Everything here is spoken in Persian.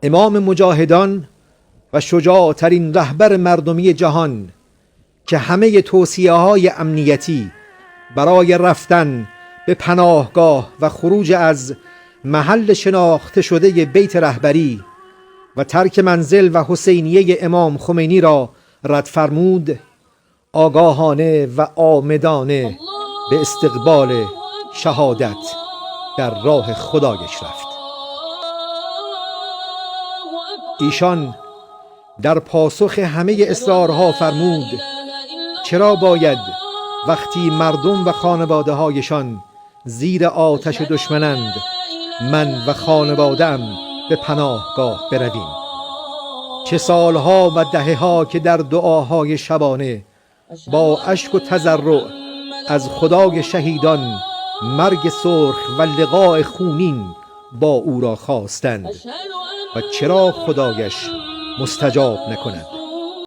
امام مجاهدان و شجاعترین رهبر مردمی جهان که همه توصیه‌های امنیتی برای رفتن به پناهگاه و خروج از محل شناخته شده بیت رهبری و ترک منزل و حسینیه امام خمینی را رد فرمود، آگاهانه و آمدانه به استقبال شهادت در راه خدایش رفت. ایشان در پاسخ همه اصرارها فرمود چرا باید وقتی مردم و خانواده هایشان زیر آتش دشمنند من و خانواده‌ام به پناهگاه برویم؟ چه سالها و دهه‌ها که در دعاهای شبانه با اشک و تضرع از خدای شهیدان مرگ سرخ و لقاء خونین با او را خواستند و چرا خدایش مستجاب نکند؟